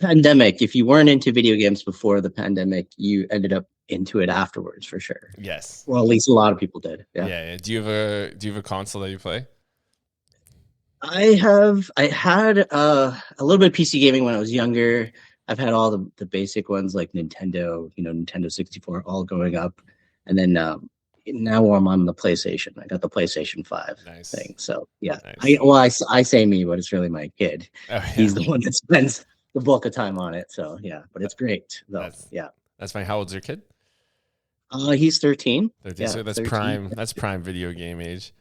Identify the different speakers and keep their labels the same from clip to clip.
Speaker 1: pandemic, if you weren't into video games before the pandemic, you ended up into it afterwards for sure.
Speaker 2: Yes.
Speaker 1: Well, at least a lot of people did. Yeah.
Speaker 2: Yeah. Do you have a console that you play?
Speaker 1: I had a little bit of PC gaming when I was younger. I've had all the basic ones like Nintendo, Nintendo 64, all growing up. And then now I'm on the PlayStation. I got the PlayStation 5
Speaker 2: Nice.
Speaker 1: thing. So yeah,
Speaker 2: Nice.
Speaker 1: I say me, but it's really my kid.
Speaker 2: Oh yeah.
Speaker 1: He's the one that spends the bulk of time on it. So yeah, but it's great though.
Speaker 2: That's
Speaker 1: Yeah.
Speaker 2: that's fine. How old's your kid?
Speaker 1: He's 13.
Speaker 2: 13.
Speaker 1: Yeah,
Speaker 2: So that's
Speaker 1: 13.
Speaker 2: prime. That's prime video game age.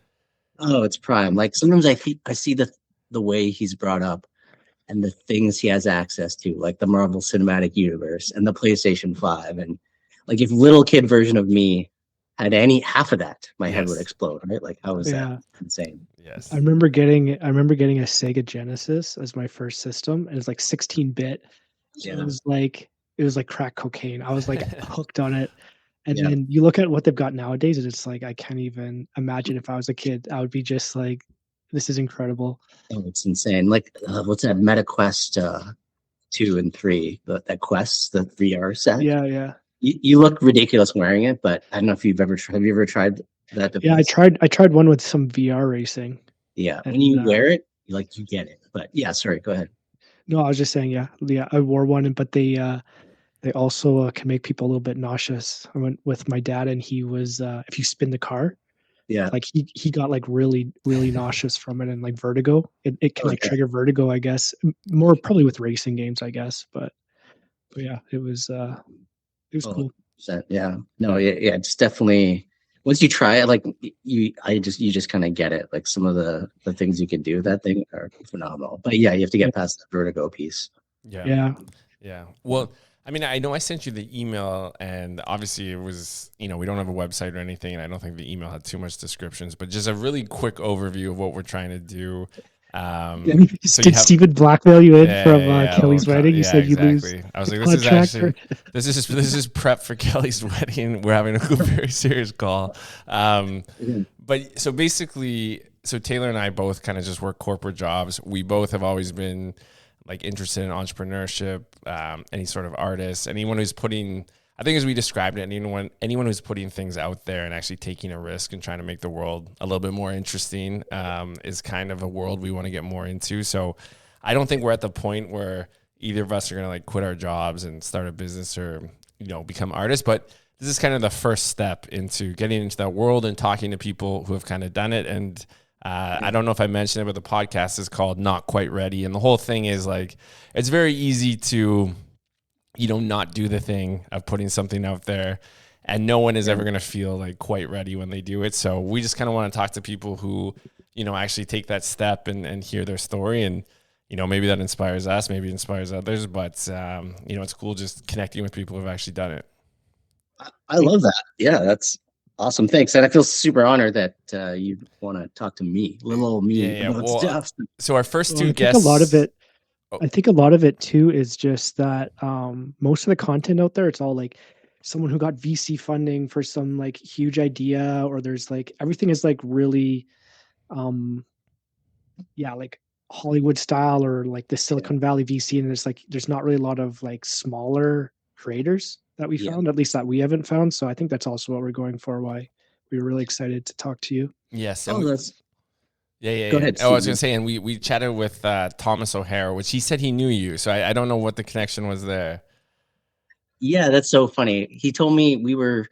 Speaker 1: Oh, it's prime. Like sometimes I see the way he's brought up and the things he has access to, like the Marvel Cinematic Universe and the PlayStation 5. And like if little kid version of me had any half of that, my head would
Speaker 2: Yes.
Speaker 1: explode, right? Like how is
Speaker 3: Yeah.
Speaker 1: that insane?
Speaker 2: Yes.
Speaker 3: I remember getting a Sega Genesis as my first system. And it's like 16-bit. So
Speaker 1: Yeah.
Speaker 3: it was like crack cocaine. I was like hooked on it. And
Speaker 1: Yeah.
Speaker 3: then you look at what they've got nowadays, and it's like I can't even imagine if I was a kid. I would be just like, this is incredible.
Speaker 1: Oh, it's insane. Like what's that MetaQuest 2 and 3, that Quest, the VR set?
Speaker 3: Yeah, yeah.
Speaker 1: You look ridiculous wearing it, but I don't know if you've ever tried that device?
Speaker 3: Yeah, I tried one with some VR racing.
Speaker 1: Yeah, when
Speaker 3: And,
Speaker 1: you wear it, you get it. But yeah, sorry, go ahead.
Speaker 3: No, I was just saying, yeah, I wore one, but they also can make people a little bit nauseous. I went with my dad, and he was if you spin the car,
Speaker 1: Yeah,
Speaker 3: like he got like really nauseous from it and like vertigo. It can like
Speaker 1: Okay.
Speaker 3: trigger vertigo, I guess. More probably with racing games, I guess. But yeah, it was
Speaker 1: Oh,
Speaker 3: cool.
Speaker 1: 100%. Yeah, no, yeah, it's definitely once you try it, like you just kind of get it. Like some of the things you can do with that thing are phenomenal. But yeah, you have to get past the vertigo piece.
Speaker 2: Yeah.
Speaker 3: Yeah.
Speaker 2: Yeah. Well, I mean, I know I sent you the email, and obviously it was, we don't have a website or anything, and I don't think the email had too much descriptions, but just a really quick overview of what we're trying to do.
Speaker 3: Did Steven blackmail you in from Kelly's wedding? You said you lose.
Speaker 2: I was like,
Speaker 3: contract
Speaker 2: this is prep for Kelly's wedding. We're having a very serious call. But so basically, Taylor and I both kind of just work corporate jobs. We both have always been like interested in entrepreneurship, any sort of artist, anyone who's putting, I think as we described it, anyone who's putting things out there and actually taking a risk and trying to make the world a little bit more interesting is kind of a world we want to get more into. So I don't think we're at the point where either of us are going to like quit our jobs and start a business or, become artists, but this is kind of the first step into getting into that world and talking to people who have kind of done it. And I don't know if I mentioned it, but the podcast is called Not Quite Ready. And the whole thing is like, it's very easy to, not do the thing of putting something out there, and no one is ever going to feel like quite ready when they do it. So we just kind of want to talk to people who, actually take that step and hear their story. And, maybe that inspires us, maybe it inspires others, but it's cool just connecting with people who've actually done it.
Speaker 1: I love that. Yeah, that's awesome. Thanks. And I feel super honored that you want to talk to me, little old me, about stuff.
Speaker 2: So our first two
Speaker 3: I
Speaker 2: guests,
Speaker 3: think a lot of it, I think a lot of it too is just that most of the content out there, it's all like someone who got VC funding for some like huge idea, or there's like everything is like really, like Hollywood style or like the Silicon Valley VC, and there's not really a lot of like smaller creators that we found, at least that we haven't found. So I think that's also what we're going for. Why we were really excited to talk to you.
Speaker 2: Yes.
Speaker 1: Oh, that's
Speaker 2: Yeah.
Speaker 1: Go ahead,
Speaker 2: Oh, I was
Speaker 1: Steven.
Speaker 2: going to say, and we chatted with Thomas O'Hare, which he said he knew you. So I don't know what the connection was there.
Speaker 1: Yeah, that's so funny. He told me we were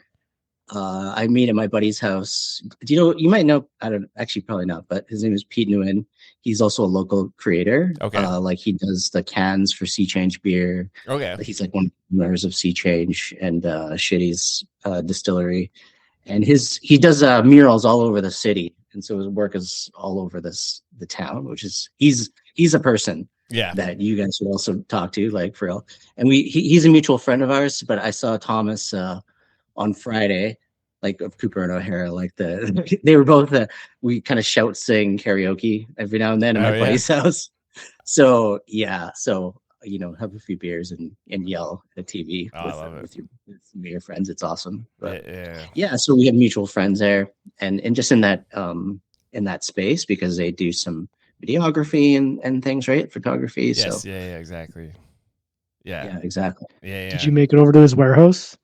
Speaker 1: I meet at my buddy's house. Do you might know, I don't actually probably not, but his name is Pete Nguyen. He's also a local creator.
Speaker 2: Okay.
Speaker 1: Like he does the cans for Sea Change beer.
Speaker 2: Okay.
Speaker 1: He's like one of the members of Sea Change and Shitty's distillery. And he does murals all over the city. And so his work is all over the town, which is he's a person that you guys should also talk to, like for real. And he's a mutual friend of ours, but I saw Thomas on Friday, like of Cooper and O'Hara, like they were both we kind of shout sing karaoke every now and then at my buddy's house. So have a few beers and yell at TV with your friends. It's awesome. But so we have mutual friends there, and just in that space, because they do some videography and things, right? Photography.
Speaker 2: Yes,
Speaker 1: so
Speaker 2: exactly. Yeah.
Speaker 1: exactly.
Speaker 2: Yeah.
Speaker 3: Did you make it over to his warehouse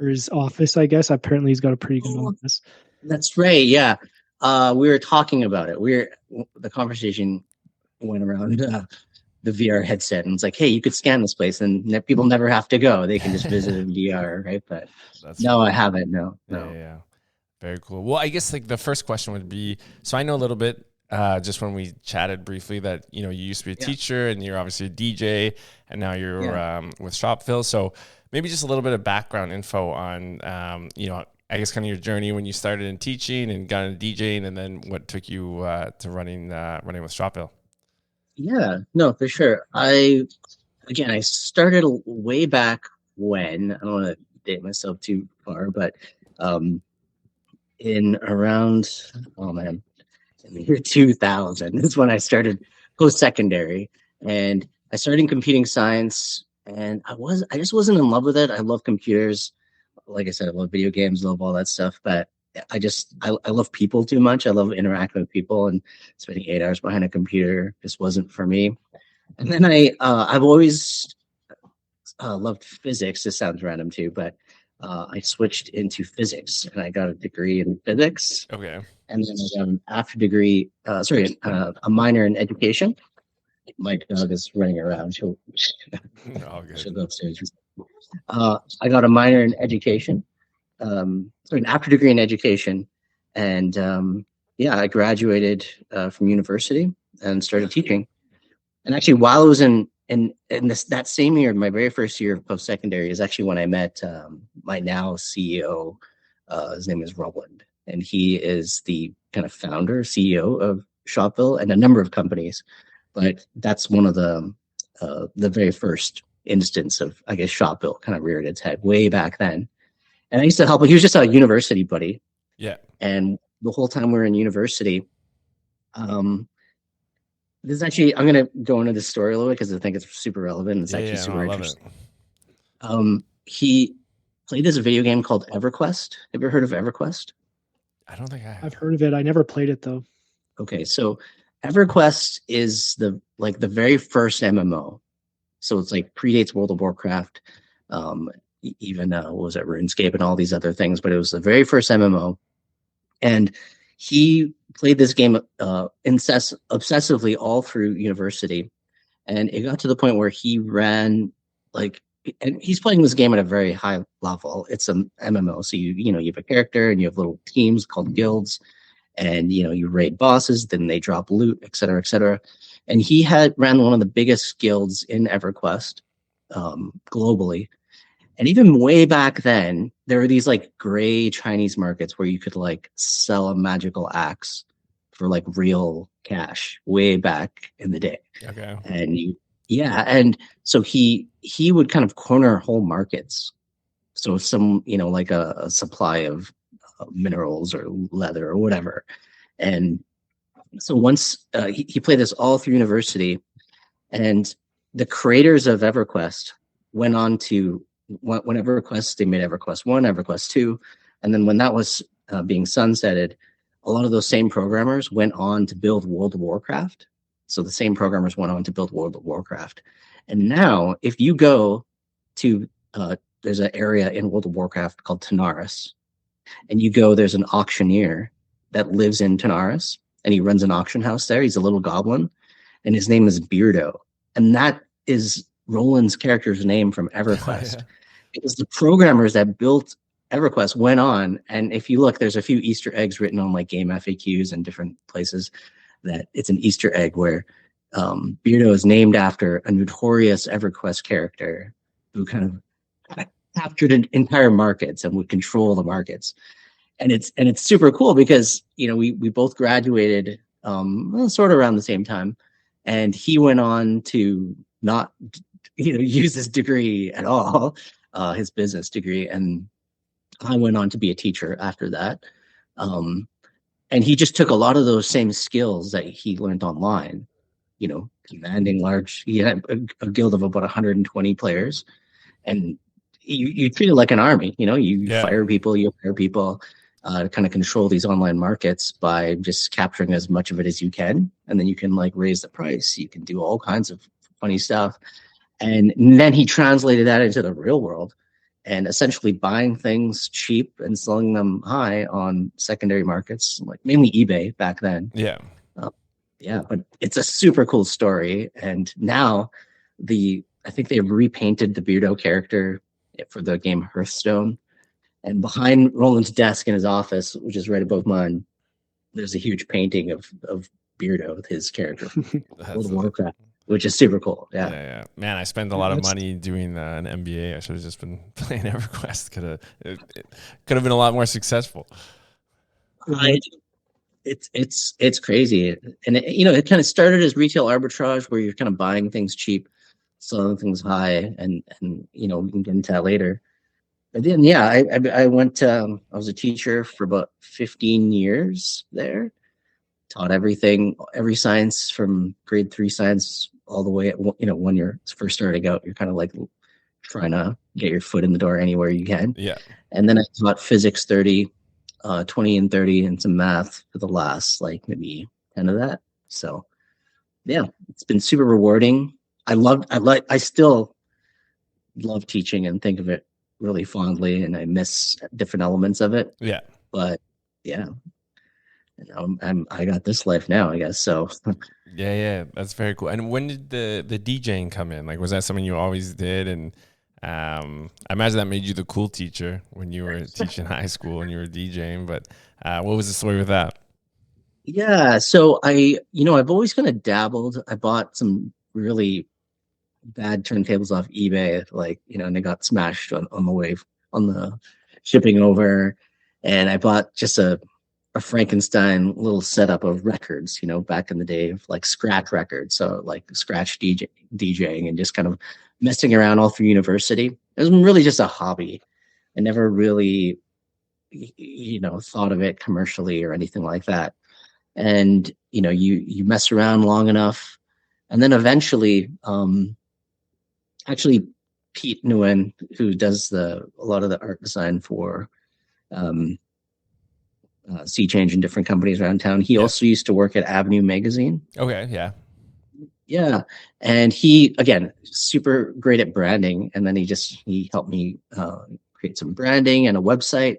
Speaker 3: or his office? I guess apparently he's got a pretty good office.
Speaker 1: That's right. Yeah. We were talking about it. The conversation went around the VR headset, and it's like, hey, you could scan this place, and people never have to go. They can just visit in VR, right? But
Speaker 2: That's
Speaker 1: no,
Speaker 2: funny.
Speaker 1: I haven't. No.
Speaker 2: Yeah. Very cool. Well, I guess like the first question would be, so I know a little bit, just when we chatted briefly that, you used to be a teacher and you're obviously a DJ and now you're with Shopville. So maybe just a little bit of background info on, I guess kind of your journey when you started in teaching and got into DJing, and then what took you to running with Shopville.
Speaker 1: Yeah, no, for sure. I started way back when. I don't want to date myself too far, but in around, oh man, in the year 2000 is when I started post-secondary, and I started in computing science, and I just wasn't in love with it. I love computers. Like I said, I love video games, love all that stuff, but I love people too much. I love interacting with people, and spending 8 hours behind a computer just wasn't for me. And then I've always loved physics. This sounds random too, but I switched into physics, and I got a degree in physics.
Speaker 2: Okay.
Speaker 1: And then I got an after degree, a minor in education. My dog is running around. She'll go upstairs. I got a minor in education, an after degree in education, and I graduated from university and started teaching. And actually, while I was in that same year, my very first year of post secondary is actually when I met my now CEO. His name is Roland, and he is the kind of founder, CEO of Shopville and a number of companies. But that's one of the very first instance of, I guess, Shopville kind of reared its head way back then. And I used to help him. He was just a university buddy.
Speaker 2: Yeah.
Speaker 1: And the whole time we were in university, this is actually, I'm going to go into this story a little bit because I think it's super relevant. It's actually super interesting. He played this video game called EverQuest. Have you ever heard of EverQuest?
Speaker 2: I don't think I have.
Speaker 3: I've heard of it. I never played it though.
Speaker 1: Okay, so EverQuest is the very first MMO. So it's like predates World of Warcraft, even what was it, RuneScape and all these other things, but it was the very first MMO. And he played this game obsessively all through university, and it got to the point where he ran and he's playing this game at a very high level. It's an MMO, so you have a character and you have little teams called guilds, and you raid bosses, then they drop loot, et cetera, et cetera. And he had ran one of the biggest guilds in EverQuest globally. And even way back then, there were these like gray Chinese markets where you could like sell a magical axe for like real cash way back in the day.
Speaker 2: Okay.
Speaker 1: And so he would kind of corner whole markets. So some, like a supply of minerals or leather or whatever. And so once he played this all through university, and the creators of EverQuest went on to, when EverQuest, they made EverQuest 1, EverQuest 2, and then when that was being sunsetted, a lot of those same programmers went on to build World of Warcraft. So the same programmers went on to build World of Warcraft. And now, if you go to, there's an area in World of Warcraft called Tanaris, and you go, there's an auctioneer that lives in Tanaris, and he runs an auction house there. He's a little goblin, and his name is Beardo. And that is Roland's character's name from EverQuest. Because the programmers that built EverQuest went on, and if you look, there's a few Easter eggs written on like game FAQs and different places that it's an Easter egg where Beardo is named after a notorious EverQuest character who kind of captured entire markets and would control the markets. And it's super cool because we both graduated sort of around the same time, and he went on to not use his degree at all, his business degree, and I went on to be a teacher after that. And he just took a lot of those same skills that he learned online, commanding large. He had a guild of about 120 players, and you treat it like an army. You fire people, you hire people, to kind of control these online markets by just capturing as much of it as you can, and then you can like raise the price. You can do all kinds of funny stuff. And then he translated that into the real world and essentially buying things cheap and selling them high on secondary markets, like mainly eBay back then.
Speaker 2: Yeah.
Speaker 1: Yeah, but it's a super cool story. And now I think they've repainted the Beardo character for the game Hearthstone. And behind Roland's desk in his office, which is right above mine, there's a huge painting of Beardo with his character, World of Warcraft, which is super cool. Yeah.
Speaker 2: Man, I spent a lot of money doing an MBA. I should have just been playing EverQuest. It could have been a lot more successful.
Speaker 1: It's crazy, and it kind of started as retail arbitrage where you're kind of buying things cheap, selling things high, and we can get into that later. But then I went I was a teacher for about 15 years there. Taught every science from grade 3 science all the way when you're first starting out, you're kind of like trying to get your foot in the door anywhere you can.
Speaker 2: Yeah.
Speaker 1: And then I taught physics 30, 20 and 30 and some math for the last like maybe 10 of that. So yeah, it's been super rewarding. I still love teaching and think of it really fondly, and I miss different elements of it.
Speaker 2: Yeah.
Speaker 1: But yeah, I got this life now, I guess. So
Speaker 2: yeah, that's very cool. And when did the DJing come in? Like, was that something you always did? And I imagine that made you the cool teacher when you were teaching high school and you were DJing. But what was the story with that?
Speaker 1: Yeah, so I've always kind of dabbled. I bought some really bad turntables off eBay, and they got smashed on the way on the shipping over. And I bought just a Frankenstein little setup of records, back in the day of like scratch records. So like scratch DJing and just kind of messing around all through university. It was really just a hobby. I never really, thought of it commercially or anything like that. And, you mess around long enough. And then eventually, actually Pete Nguyen, who does a lot of the art design for, Sea Change in different companies around town. He also used to work at Avenue Magazine.
Speaker 2: Okay, yeah.
Speaker 1: Yeah. And he, again, super great at branding. And then he helped me create some branding and a website.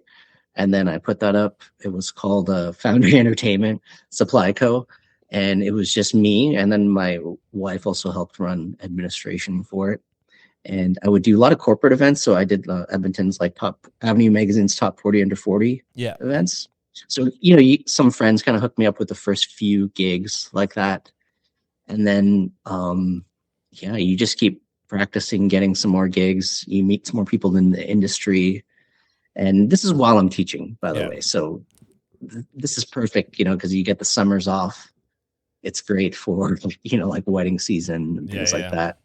Speaker 1: And then I put that up. It was called Foundry Entertainment Supply Co. And it was just me. And then my wife also helped run administration for it. And I would do a lot of corporate events. So I did Edmonton's Avenue Magazine's top 40 under 40 events. So, some friends kind of hooked me up with the first few gigs like that. And then, you just keep practicing, getting some more gigs. You meet some more people in the industry. And this is while I'm teaching, by the way. So this is perfect, because you get the summers off. It's great for, like wedding season and things like that.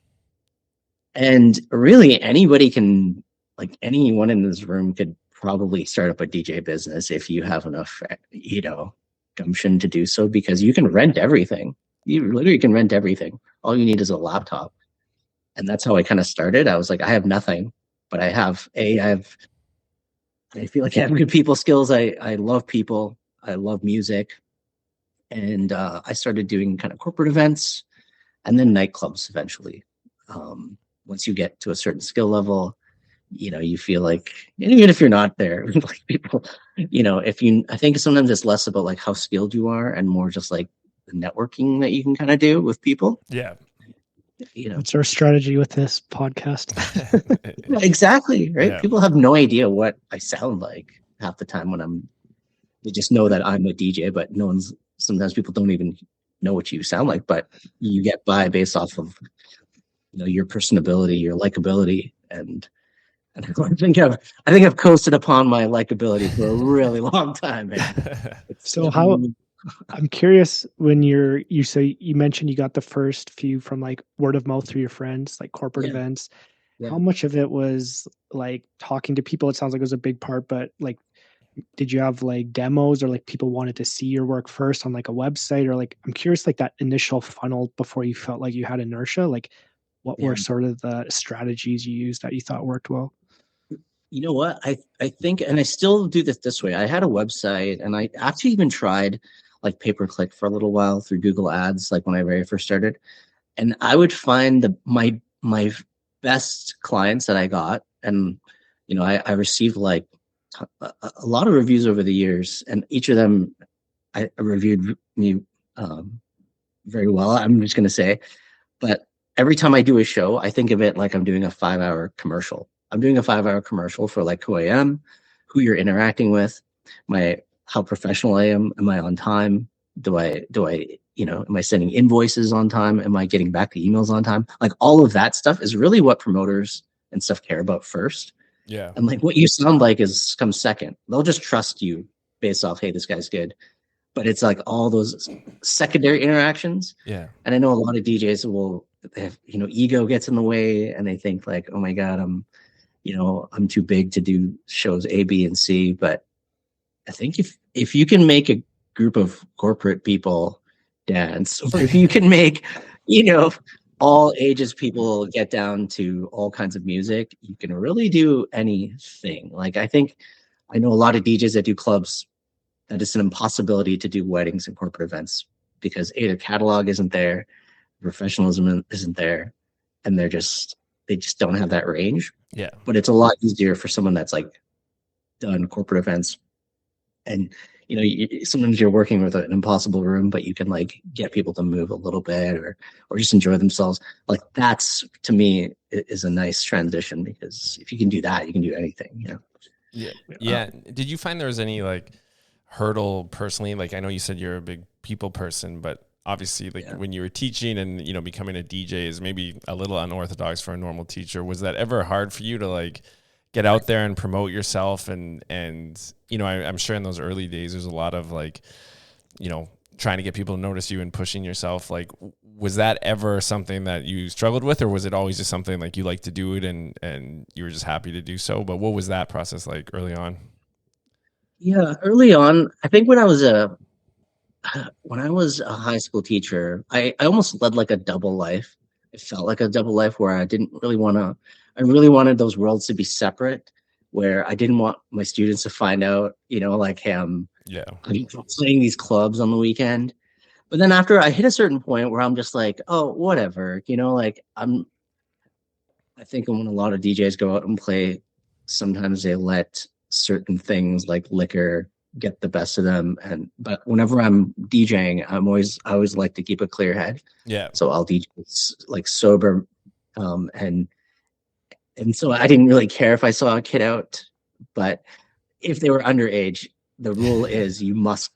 Speaker 1: And really anybody can, like anyone in this room could probably start up a DJ business if you have enough, gumption to do so, because you can rent everything. You literally can rent everything. All you need is a laptop. And that's how I kind of started. I was like, I have nothing, but I feel like I have good people skills. I love people. I love music. And I started doing kind of corporate events and then nightclubs eventually. Once you get to a certain skill level, you feel like, even if you're not there, like people, I think sometimes it's less about like how skilled you are and more just like the networking that you can kind of do with people.
Speaker 2: Yeah.
Speaker 3: What's our strategy with this podcast?
Speaker 1: Exactly. Right. Yeah. People have no idea what I sound like half the time they just know that I'm a DJ, but sometimes people don't even know what you sound like, but you get by based off of, your personability, your likability. And I think I've coasted upon my likability for a really long time, man.
Speaker 3: So I'm curious, when you mentioned you got the first few from like word of mouth through your friends, like corporate events. Yeah. How much of it was like talking to people? It sounds like it was a big part, but like, did you have like demos or like people wanted to see your work first on like a website, or like, I'm curious, like that initial funnel before you felt like you had inertia, like what were sort of the strategies you used that you thought worked well?
Speaker 1: You know what? I think, and I still do this way. I had a website and I actually even tried like pay-per-click for a little while through Google Ads, like when I very first started. And I would find my my best clients that I got, and I received like a lot of reviews over the years, and each of them I reviewed me very well. I'm just gonna say, but every time I do a show, I think of it like I'm doing a 5-hour commercial. I'm doing a 5-hour commercial for like who I am, who you're interacting with, how professional I am. Am I on time? Do I am I sending invoices on time? Am I getting back the emails on time? Like all of that stuff is really what promoters and stuff care about first.
Speaker 2: Yeah.
Speaker 1: And like what you sound like comes second. They'll just trust you based off, hey, this guy's good. But it's like all those secondary interactions.
Speaker 2: Yeah.
Speaker 1: And I know a lot of DJs will have, ego gets in the way, and they think like, oh my God, I'm too big to do shows A, B, and C. But I think if you can make a group of corporate people dance, or if you can make, all ages people get down to all kinds of music, you can really do anything. Like I know a lot of DJs that do clubs that it's an impossibility to do weddings and corporate events because their catalog isn't there, professionalism isn't there, and they just don't have that range.
Speaker 2: Yeah.
Speaker 1: But it's a lot easier for someone that's like done corporate events, and sometimes you're working with an impossible room, but you can like get people to move a little bit or just enjoy themselves. Like that's, to me, is a nice transition, because if you can do that, you can do anything.
Speaker 2: Yeah. Did you find there was any like hurdle personally? Like I know you said you're a big people person, but obviously like when you were teaching and becoming a DJ is maybe a little unorthodox for a normal teacher. Was that ever hard for you to like get out there and promote yourself? And I'm sure in those early days there's a lot of like trying to get people to notice you and pushing yourself. Like was that ever something that you struggled with, or was it always just something like you like to do it and you were just happy to do so? But what was that process like early on?
Speaker 1: Yeah, early on, I think when I was a high school teacher, I almost led like a double life. It felt like a double life where I didn't really want to. I really wanted those worlds to be separate, where I didn't want my students to find out, like I'm playing these clubs on the weekend. But then after I hit a certain point where I'm just like, oh, whatever, like I think when a lot of DJs go out and play, sometimes they let certain things like liquor get the best of them. But whenever I'm DJing, I always like to keep a clear head.
Speaker 2: Yeah.
Speaker 1: So I'll DJ like sober, and so I didn't really care if I saw a kid out, but if they were underage, the rule is you must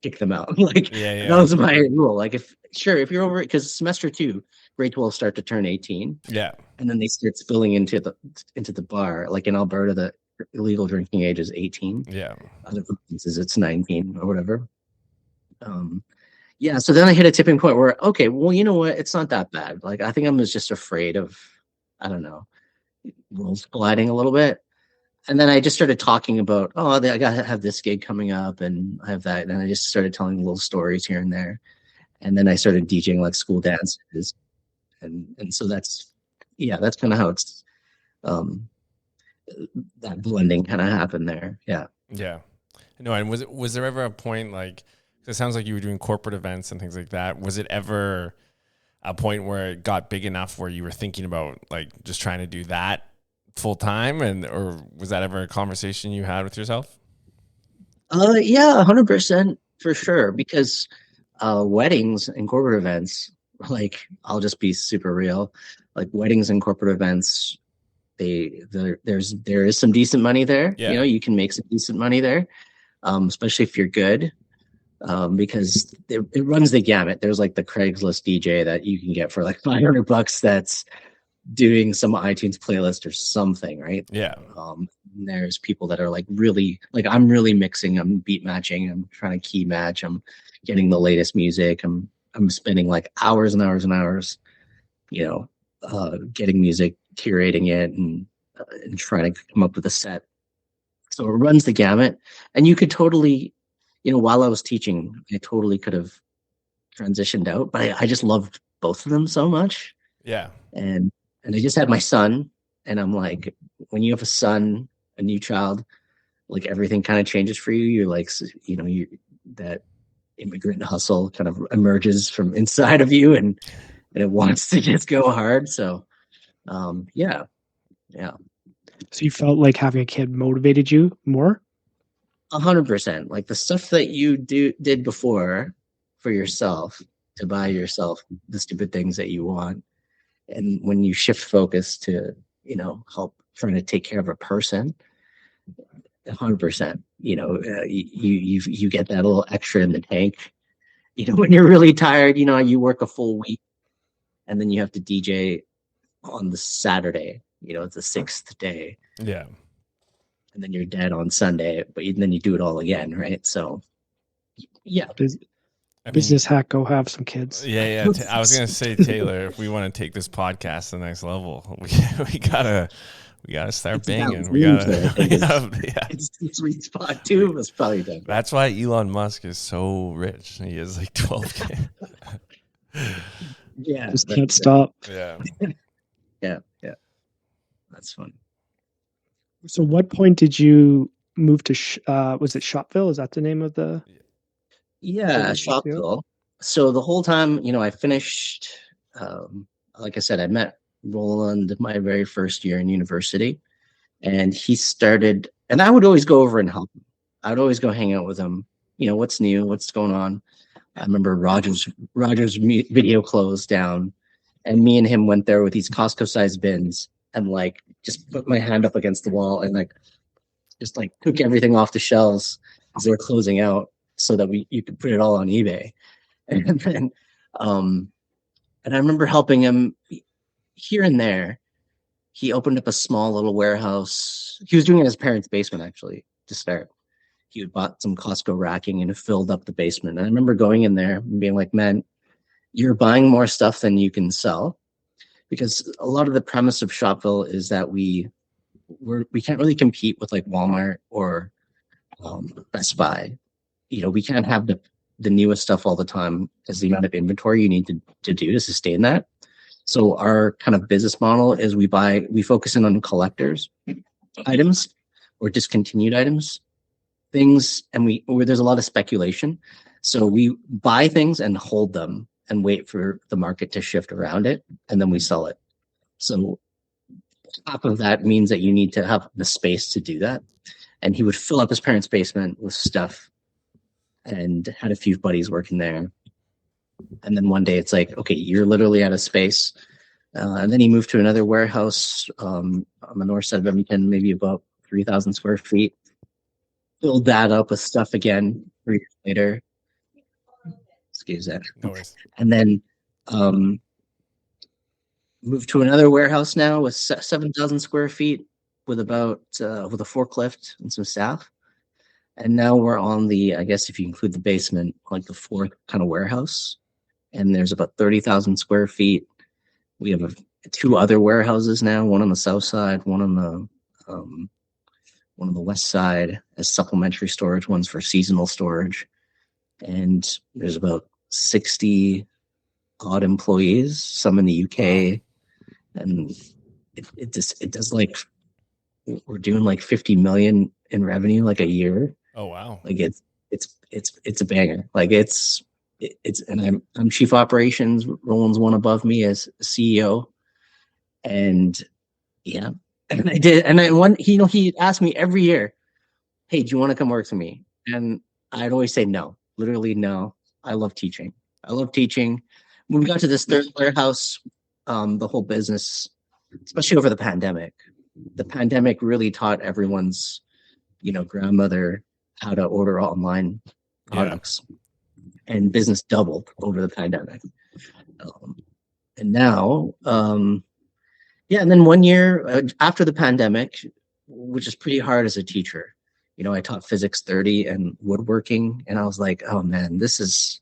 Speaker 1: kick them out. Like that was my rule. Like if you're over, because semester 2, grade 12 start to turn 18.
Speaker 2: Yeah.
Speaker 1: And then they start spilling into the bar. Like in Alberta, the illegal drinking age is 18.
Speaker 2: Yeah.
Speaker 1: Other provinces it's 19 or whatever. So then I hit a tipping point where, okay, well, you know what? It's not that bad. Like I think I'm just afraid of, I don't know, worlds colliding a little bit. And then I just started talking about, I got to have this gig coming up and I have that. And I just started telling little stories here and there. And then I started DJing like school dances. And so that's kind of how it's, that blending kind of happened there. Yeah.
Speaker 2: Yeah. No. And was there ever a point, like, it sounds like you were doing corporate events and things like that. Was it ever a point where it got big enough where you were thinking about like just trying to do that full time, or was that ever a conversation you had with yourself?
Speaker 1: Yeah, 100% for sure. Because weddings and corporate events, like I'll just be super real, like weddings and corporate events, there is some decent money there.
Speaker 2: Yeah.
Speaker 1: You can make some decent money there, especially if you're good. Because it runs the gamut. There's like the Craigslist DJ that you can get for like $500 that's doing some iTunes playlist or something, right?
Speaker 2: Yeah.
Speaker 1: There's people that are like really, like I'm really mixing, I'm beat matching, I'm trying to key match, I'm getting the latest music, I'm spending like hours and hours and hours, getting music, curating it, and trying to come up with a set. So it runs the gamut, and you could totally, while I was teaching, I totally could have transitioned out, but I just loved both of them so much.
Speaker 2: Yeah.
Speaker 1: And I just had my son, and I'm like, when you have a son, a new child, like everything kind of changes for you. You're like, that immigrant hustle kind of emerges from inside of you, and it wants to just go hard. So Yeah.
Speaker 3: So you felt like having a kid motivated you more?
Speaker 1: 100%. Like the stuff that you did before for yourself to buy yourself the stupid things that you want, and when you shift focus to help trying to take care of a person, 100%. You get that little extra in the tank. When you're really tired, you work a full week, and then you have to DJ on the Saturday. It's the sixth day,
Speaker 2: Yeah.
Speaker 1: and then you're dead on Sunday, but then you do it all again, right? So, yeah.
Speaker 2: I mean,
Speaker 3: Business hack, go have some kids.
Speaker 2: yeah. I was gonna say, Taylor, if we want to take this podcast to the next level, we gotta start
Speaker 1: It's
Speaker 2: banging.
Speaker 1: about
Speaker 2: We
Speaker 1: Zoom,
Speaker 2: gotta,
Speaker 1: so I think
Speaker 2: yeah.
Speaker 1: it's the sweet spot too. It's probably done.
Speaker 2: That's why Elon Musk is so rich. He has like 12K.
Speaker 1: Yeah,
Speaker 3: Just can't stop.
Speaker 2: Yeah.
Speaker 1: Yeah. That's fun.
Speaker 3: So what point did you move to was it Shopville? Is that the name of the
Speaker 1: Yeah, Shopville. So the whole time, I finished, like I said, I met Roland my very first year in university, and he started, and I would always go over and help him. I would always go hang out with him. What's new, what's going on. I remember Rogers video closed down, and me and him went there with these Costco sized bins, and like just put my hand up against the wall and like just like took everything off the shelves as they were closing out, so that you could put it all on eBay. And then and I remember helping him here and there. He opened up a small little warehouse. He was doing it in his parents' basement, actually, to start. He had bought some Costco racking and filled up the basement. And I remember going in there and being like, man, you're buying more stuff than you can sell. Because a lot of the premise of Shopville is that we can't really compete with like Walmart or Best Buy. We can't have the newest stuff all the time, as the amount of inventory you need to do to sustain that. So our kind of business model is we focus in on collectors items or discontinued items, things, and where there's a lot of speculation. So we buy things and hold them and wait for the market to shift around it, and then we sell it. So half of that means that you need to have the space to do that. And he would fill up his parents' basement with stuff and had a few buddies working there. And then one day it's like, okay, you're literally out of space. And then he moved to another warehouse on the north side of Edmonton, maybe about 3,000 square feet. Filled that up with stuff again 3 years later. Excuse that.
Speaker 2: No worries.
Speaker 1: And then moved to another warehouse now with 7,000 square feet with a forklift and some staff. And now we're on I guess if you include the basement, like the fourth kind of warehouse. And there's about 30,000 square feet. We have 2 other warehouses now, one on the south side, one on the west side as supplementary storage, one's for seasonal storage. And there's about 60 odd employees, some in the UK. And it does like, we're doing like 50 million in revenue like a year.
Speaker 2: Oh wow.
Speaker 1: Like it's a banger. Like and I'm chief operations. Roland's one above me as CEO. And yeah. And I did, and he asked me every year, hey, do you want to come work for me? And I'd always say no, literally no. I love teaching. When we got to this third warehouse, the whole business, especially over the pandemic really taught everyone's, grandmother how to order online products, and business doubled over the pandemic. And now, and then 1 year after the pandemic, which is pretty hard as a teacher, I taught physics 30 and woodworking, and I was like, oh man, this is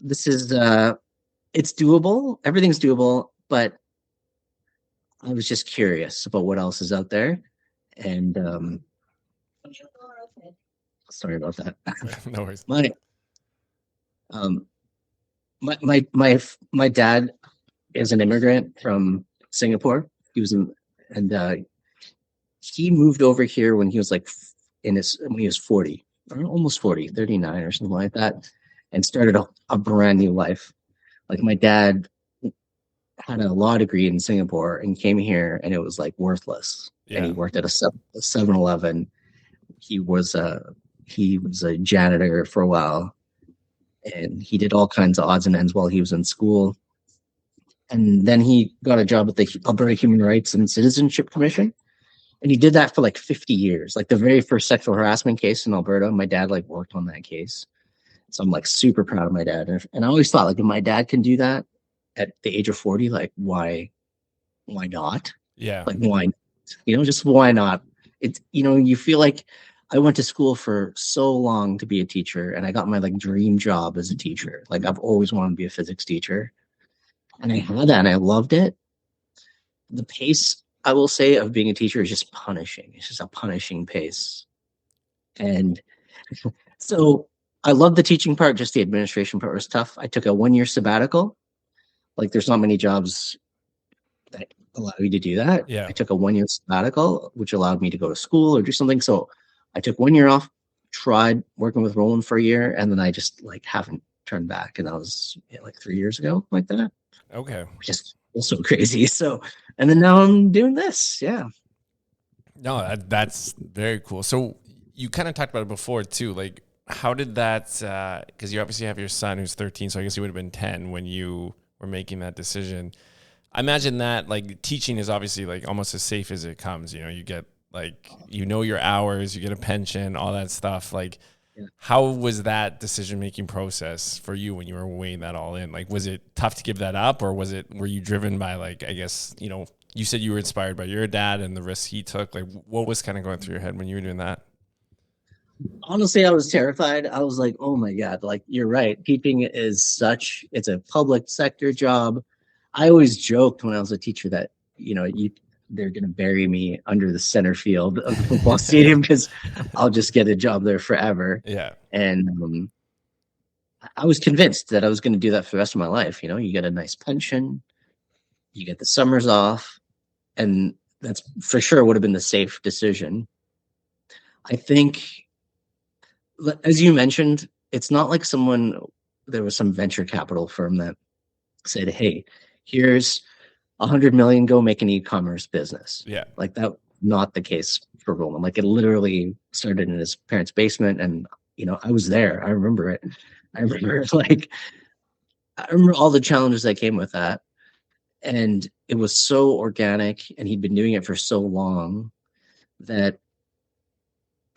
Speaker 1: it's doable. Everything's doable, but I was just curious about what else is out there. And sorry about that.
Speaker 2: No worries.
Speaker 1: My dad is an immigrant from Singapore. He moved over here when he was like when he was 40, or almost 40, 39 or something like that, and started a brand new life. Like my dad had a law degree in Singapore and came here, and it was like worthless. And
Speaker 2: Yeah.
Speaker 1: he worked at a 7-Eleven. He was a janitor for a while, and he did all kinds of odds and ends while he was in school. And then he got a job at the Alberta Human Rights and Citizenship Commission. And he did that for like 50 years. Like the very first sexual harassment case in Alberta, my dad like worked on that case. So I'm like super proud of my dad. And I always thought like if my dad can do that at the age of 40, like why not?
Speaker 2: Yeah.
Speaker 1: Like why, just why not? It's, you feel like I went to school for so long to be a teacher, and I got my like dream job as a teacher. Like I've always wanted to be a physics teacher, and I had that and I loved it. The pace, I will say, of being a teacher is just punishing. It's just a punishing pace. And so I love the teaching part, just the administration part was tough. I took a 1-year sabbatical. Like there's not many jobs that allow you to do that.
Speaker 2: Yeah.
Speaker 1: I took a 1-year sabbatical, which allowed me to go to school or do something. So I took 1 year off, tried working with Roland for a year, and then I just like haven't turned back. And that was like 3 years ago, like that.
Speaker 2: Okay.
Speaker 1: Which is also crazy. So, and then now I'm doing this. Yeah.
Speaker 2: No, that's very cool. So you kind of talked about it before too. Like, how did that? Because you obviously have your son who's 13, so I guess he would have been 10 when you were making that decision. I imagine that like teaching is obviously like almost as safe as it comes. You get like your hours, you get a pension, all that stuff. Like, how was that decision making process for you when you were weighing that all in? Like, was it tough to give that up, or were you driven by like, I guess you said you were inspired by your dad and the risks he took. Like, what was kind of going through your head when you were doing that?
Speaker 1: Honestly, I was terrified. I was like, oh my God, like you're right. Teaching it's a public sector job. I always joked when I was a teacher that, they're going to bury me under the center field of the football stadium because I'll just get a job there forever.
Speaker 2: Yeah.
Speaker 1: And I was convinced that I was going to do that for the rest of my life. You get a nice pension, you get the summers off, and that's for sure would have been the safe decision. I think, as you mentioned, it's not like there was some venture capital firm that said, hey, here's 100 million, go make an e-commerce business.
Speaker 2: Yeah.
Speaker 1: Like that, not the case for Roland. Like it literally started in his parents' basement, and I was there. I remember it. I remember all the challenges that came with that. And it was so organic, and he'd been doing it for so long that,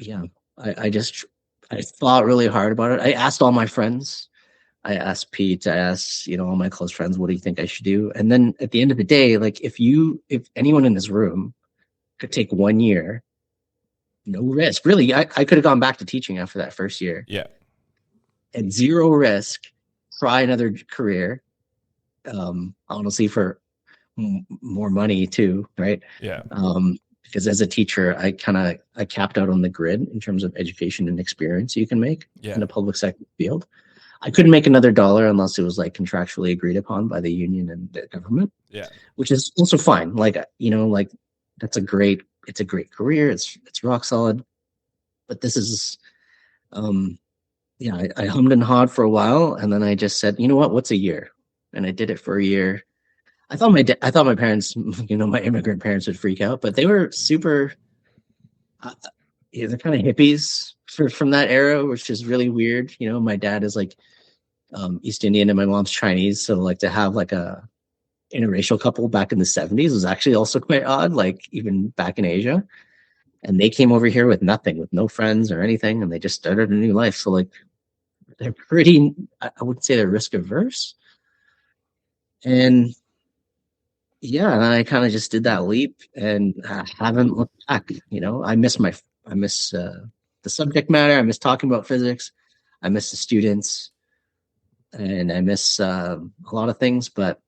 Speaker 1: I thought really hard about it. I asked all my friends. I asked Pete, I asked, all my close friends, what do you think I should do? And then at the end of the day, like if anyone in this room could take 1 year, no risk, really, I could have gone back to teaching after that first year.
Speaker 2: Yeah.
Speaker 1: At zero risk, try another career. Honestly, for more money too, right?
Speaker 2: Yeah.
Speaker 1: Because as a teacher, I capped out on the grid in terms of education and experience you can make in a public sector field. I couldn't make another dollar unless it was like contractually agreed upon by the union and the government.
Speaker 2: Yeah.
Speaker 1: Which is also fine. Like, like it's a great career. It's rock solid. But this is, I hummed and hawed for a while, and then I just said, you know what's a year? And I did it for a year. I thought my parents, my immigrant parents would freak out, but they were super, they're kind of hippies from that era, which is really weird. My dad is like East Indian and my mom's Chinese, so like to have like a interracial couple back in the 70s was actually also quite odd, like even back in Asia. And they came over here with nothing, with no friends or anything, and they just started a new life. So like they're pretty, I would say they're risk averse. And and I kind of just did that leap and haven't looked back. I miss the subject matter. I miss talking about physics. I miss the students, and I miss a lot of things. But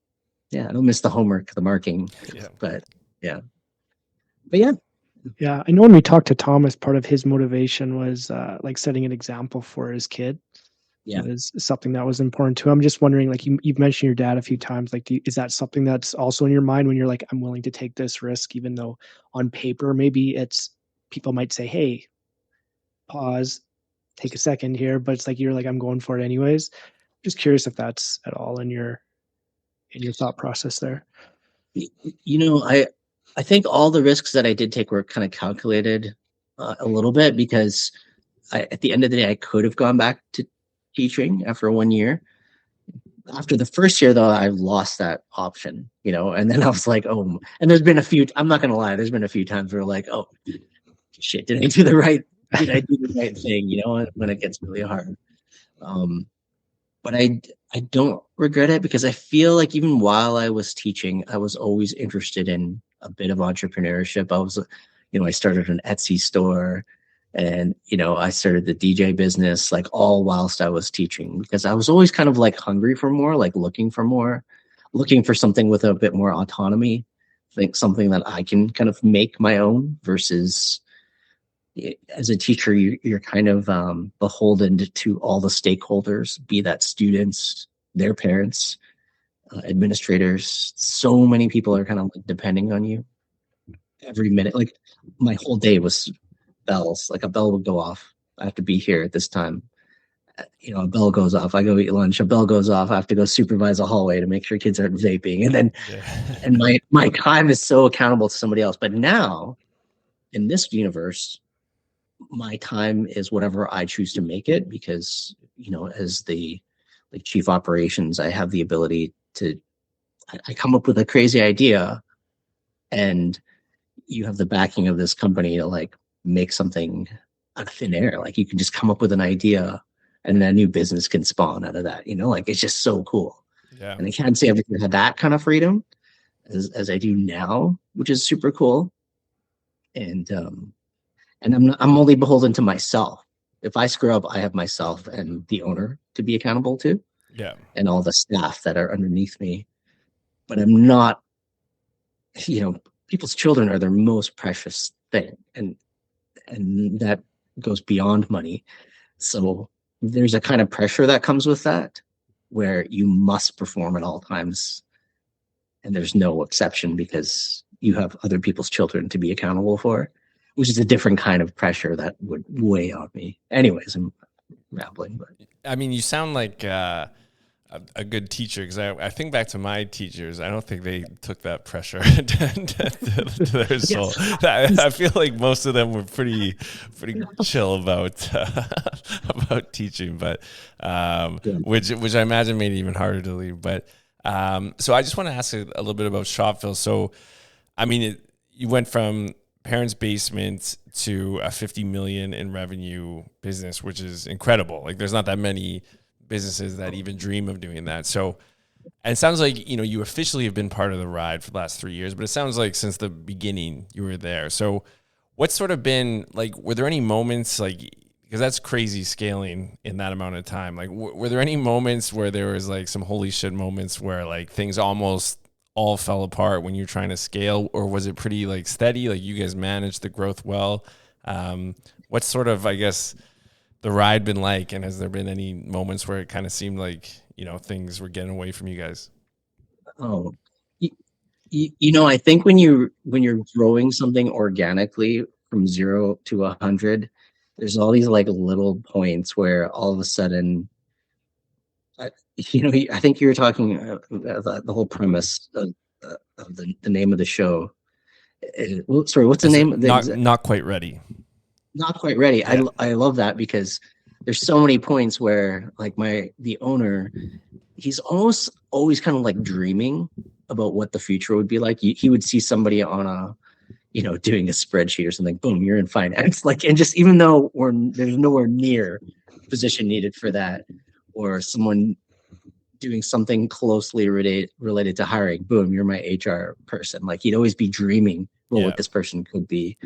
Speaker 1: I don't miss the homework, the marking.
Speaker 2: Yeah.
Speaker 1: But yeah.
Speaker 3: Yeah, I know when we talked to Thomas, part of his motivation was like setting an example for his kid.
Speaker 1: Yeah,
Speaker 3: was something that was important to him. I'm just wondering, like you've mentioned your dad a few times. Like, is that something that's also in your mind when you're like, I'm willing to take this risk, even though on paper maybe people might say, hey, pause, take a second here, but it's like you're like, I'm going for it anyways. Just curious if that's at all in your in your thought process there?
Speaker 1: You know, I think all the risks that I did take were kind of calculated a little bit, because at the end of the day, I could have gone back to teaching after 1 year. After the first year, though, I lost that option, and then I was like, oh, and there's been I'm not going to lie, there's been a few times where like, oh, shit, did I do the right thing, when it gets really hard. But I don't regret it, because I feel like even while I was teaching, I was always interested in a bit of entrepreneurship. I started an Etsy store, and, I started the DJ business, like all whilst I was teaching, because I was always kind of like hungry for more, like looking for something with a bit more autonomy, think something that I can kind of make my own, versus as a teacher, you're kind of beholden to all the stakeholders, be that students, their parents, administrators. So many people are kind of like depending on you every minute. Like my whole day was bells. Like a bell would go off, I have to be here at this time. A bell goes off, I go eat lunch. A bell goes off, I have to go supervise a hallway to make sure kids aren't vaping. And then, and my time is so accountable to somebody else. But now, in this universe, my time is whatever I choose to make it, because, as the chief operations, I have the ability to, I come up with a crazy idea, and you have the backing of this company to like make something out of thin air. Like you can just come up with an idea, and then a new business can spawn out of that. Like it's just so cool.
Speaker 2: Yeah.
Speaker 1: And I can't say I've ever had that kind of freedom as I do now, which is super cool. And I'm only beholden to myself. If I screw up, I have myself and the owner to be accountable to.
Speaker 2: Yeah.
Speaker 1: And all the staff that are underneath me. But I'm not, people's children are their most precious thing. And that goes beyond money. So there's a kind of pressure that comes with that, where you must perform at all times. And there's no exception, because you have other people's children to be accountable for, which is a different kind of pressure that would weigh on me. Anyways, I'm rambling. But
Speaker 2: I mean, you sound like a good teacher, because I think back to my teachers. I don't think they took that pressure to their soul. Yes. I feel like most of them were pretty chill about teaching, but which I imagine made it even harder to leave. But so I just want to ask a little bit about Shopville. So, I mean, you went from parents' basement to a 50 million in revenue business, which is incredible. Like there's not that many businesses that even dream of doing that. So, and it sounds like, you officially have been part of the ride for the last 3 years, but it sounds like since the beginning you were there. So what's sort of been like, were there any moments because that's crazy scaling in that amount of time. Like, were there any moments where there was like some holy shit moments where like things almost all fell apart when you're trying to scale, or was it pretty like steady? Like you guys managed the growth well. What's sort of, I guess, the ride been like, and has there been any moments where it kind of seemed like, things were getting away from you guys?
Speaker 1: Oh, I think when you're growing something organically from 0 to 100, there's all these like little points where all of a sudden, I think you were talking the whole premise of the name of the show. Sorry, what's the name?
Speaker 2: Not quite ready.
Speaker 1: Not quite ready.
Speaker 2: Yeah.
Speaker 1: I love that, because there's so many points where like the owner, he's almost always kind of like dreaming about what the future would be like. He would see somebody on a, doing a spreadsheet or something, boom, you're in finance. Like, and just even though there's nowhere near position needed for that, or someone doing something closely related to hiring, boom, you're my HR person. Like he'd always be dreaming what this person could be.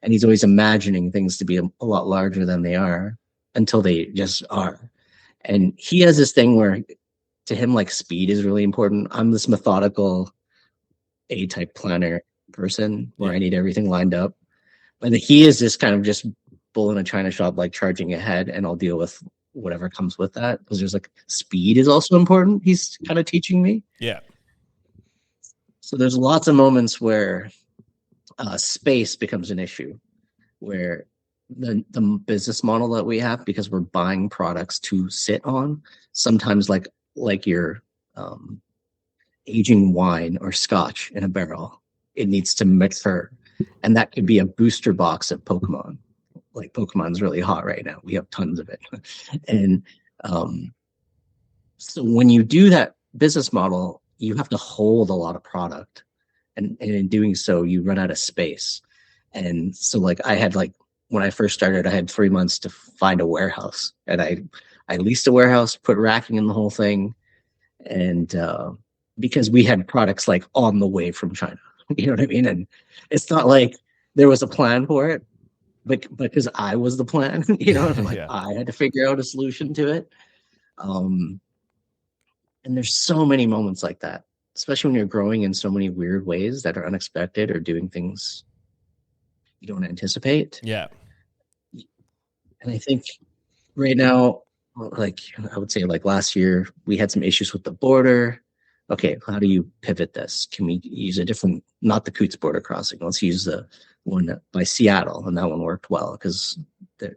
Speaker 1: And he's always imagining things to be a lot larger than they are, until they just are. And he has this thing where to him, like speed is really important. I'm this methodical A-type planner person where I need everything lined up. But he is this kind of just bull in a china shop, like charging ahead, and I'll deal with whatever comes with that. Because there's like speed is also important. He's kind of teaching me.
Speaker 2: Yeah.
Speaker 1: So there's lots of moments where space becomes an issue, where the business model that we have, because we're buying products to sit on, sometimes like your aging wine or scotch in a barrel. It needs to mature. And that could be a booster box of Pokemon. Like Pokemon's really hot right now. We have tons of it. And so when you do that business model, you have to hold a lot of product. And in doing so, you run out of space. And so like I had like when I first started, I had 3 months to find a warehouse. And I leased a warehouse, put racking in the whole thing. And because we had products like on the way from China. You know what I mean? And it's not like there was a plan for it, but because I was the plan, you know, and like I had to figure out a solution to it. And there's so many moments like that, especially when you're growing in so many weird ways that are unexpected or doing things you don't anticipate.
Speaker 2: Yeah.
Speaker 1: And I think right now, like I would say like last year, we had some issues with the border. Okay, how do you pivot this? Can we use a different, not the Coots border crossing? Let's use the one by Seattle, and that one worked well because the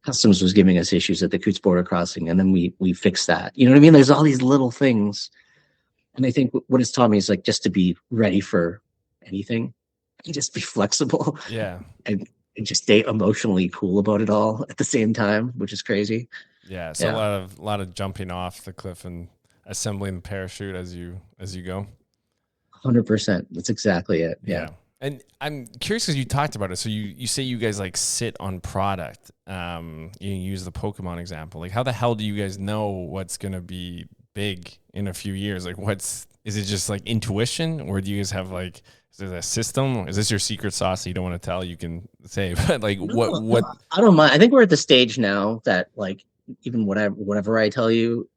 Speaker 1: customs was giving us issues at the Coots border crossing, and then we fixed that. You know what I mean? There's all these little things, and I think what it's taught me is like just to be ready for anything, and just be flexible, and just stay emotionally cool about it all at the same time, which is crazy.
Speaker 2: Yeah, so a lot of jumping off the cliff and assembling the parachute as you go.
Speaker 1: 100%. That's exactly it. Yeah.
Speaker 2: And I'm curious because you talked about it. So you say you guys like sit on product. You use the Pokemon example. Like how the hell do you guys know what's gonna be big in a few years? Like is it just like intuition, or do you guys have like is there a system? Is this your secret sauce that you don't want to tell? You can say, but like what?
Speaker 1: I don't mind. I think we're at the stage now that like even whatever I tell you,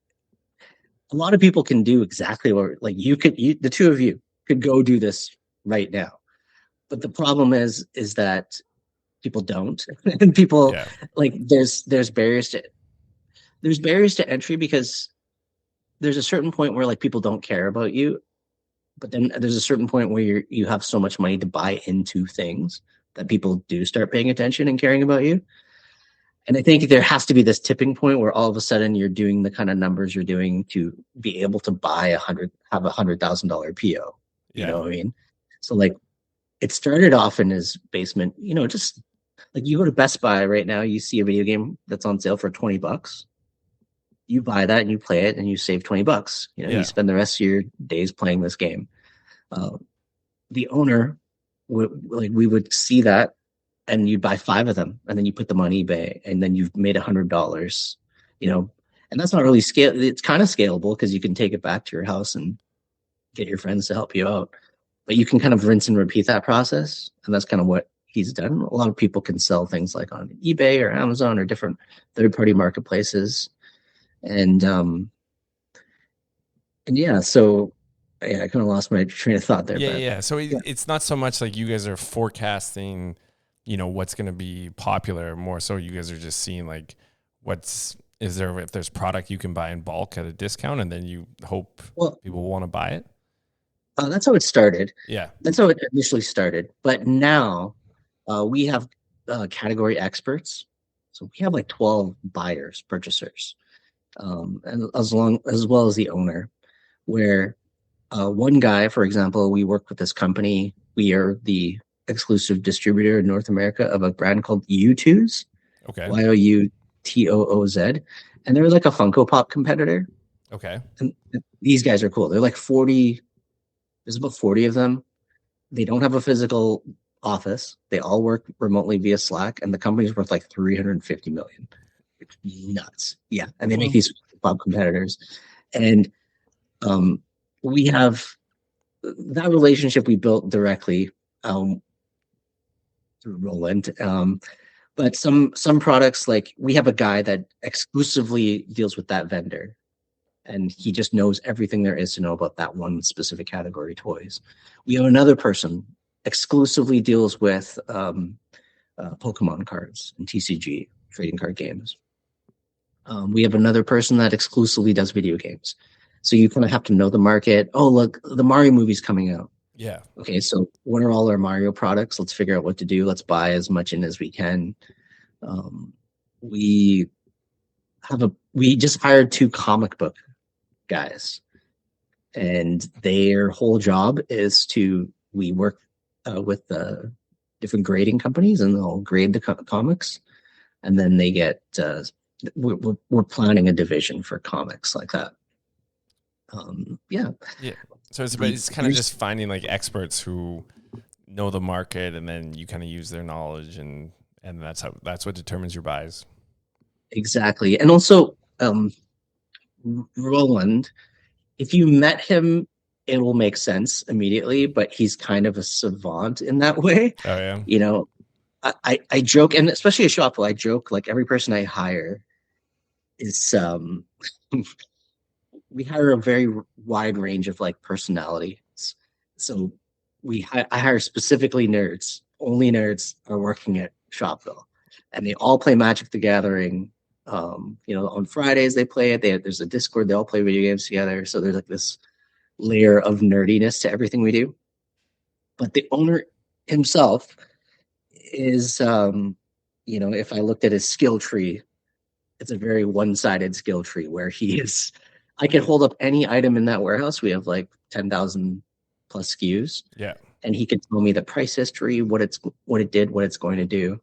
Speaker 1: a lot of people can do exactly what like the two of you could go do this right now. But the problem is that people don't, and people like there's barriers to entry because there's a certain point where like people don't care about you, but then there's a certain point where you have so much money to buy into things that people do start paying attention and caring about you. And I think there has to be this tipping point where all of a sudden you're doing the kind of numbers you're doing to be able to buy have $100,000 PO. You know what I mean? So like it started off in his basement, you know, just like you go to Best Buy right now, you see a video game that's on sale for $20. You buy that and you play it and you save $20. You know, you spend the rest of your days playing this game. The owner we would see that, and you'd buy 5 of them, and then you put them on eBay, and then you've made $100. You know, and that's not really scale. It's kind of scalable because you can take it back to your house and get your friends to help you out. But you can kind of rinse and repeat that process, and that's kind of what he's done. A lot of people can sell things like on eBay or Amazon or different third-party marketplaces, and so I kind of lost my train of thought there.
Speaker 2: So it's not so much like you guys are forecasting, you know, what's going to be popular. More so, you guys are just seeing like if there's product you can buy in bulk at a discount, and then you hope people want to buy it.
Speaker 1: That's how it started.
Speaker 2: Yeah,
Speaker 1: that's how it initially started. But now we have category experts, so we have like 12 buyers, purchasers, and as well as the owner. Where one guy, for example, we work with this company. We are the exclusive distributor in North America of a brand called U2s.
Speaker 2: Okay.
Speaker 1: YOUTOOZ, and they're like a Funko Pop competitor.
Speaker 2: Okay.
Speaker 1: And these guys are cool. They're like 40. There's about 40 of them. They don't have a physical office. They all work remotely via Slack, and the company's worth like $350 million. It's nuts. Yeah, and they make these pop competitors, and we have that relationship we built directly through Roland. But some products, like we have a guy that exclusively deals with that vendor, and he just knows everything there is to know about that one specific category toys. We have another person exclusively deals with Pokemon cards and TCG, trading card games. We have another person that exclusively does video games. So you kind of have to know the market. Oh, look, the Mario movie's coming out.
Speaker 2: Yeah.
Speaker 1: Okay, so what are all our Mario products? Let's figure out what to do. Let's buy as much in as we can. We just hired 2 comic book guys. and their whole job is we work with different grading companies, and they'll grade the comics, and then they get we're planning a division for comics like that. Yeah.
Speaker 2: So it's kind of just finding like experts who know the market, and then you kind of use their knowledge, and that's what determines your buys.
Speaker 1: Exactly. And also, Roland, if you met him, it will make sense immediately, but he's kind of a savant in that way.
Speaker 2: Oh yeah.
Speaker 1: You know, I joke, and especially at Shopville, I joke like every person I hire is we hire a very wide range of like personalities. So I hire specifically nerds. Only nerds are working at Shopville, and they all play Magic the Gathering. On Fridays they play it. There's a Discord. They all play video games together. So there's like this layer of nerdiness to everything we do. But the owner himself is, if I looked at his skill tree, it's a very one-sided skill tree where he is. I can hold up any item in that warehouse. We have like 10,000 plus SKUs.
Speaker 2: Yeah.
Speaker 1: And he could tell me the price history, what it did, what it's going to do.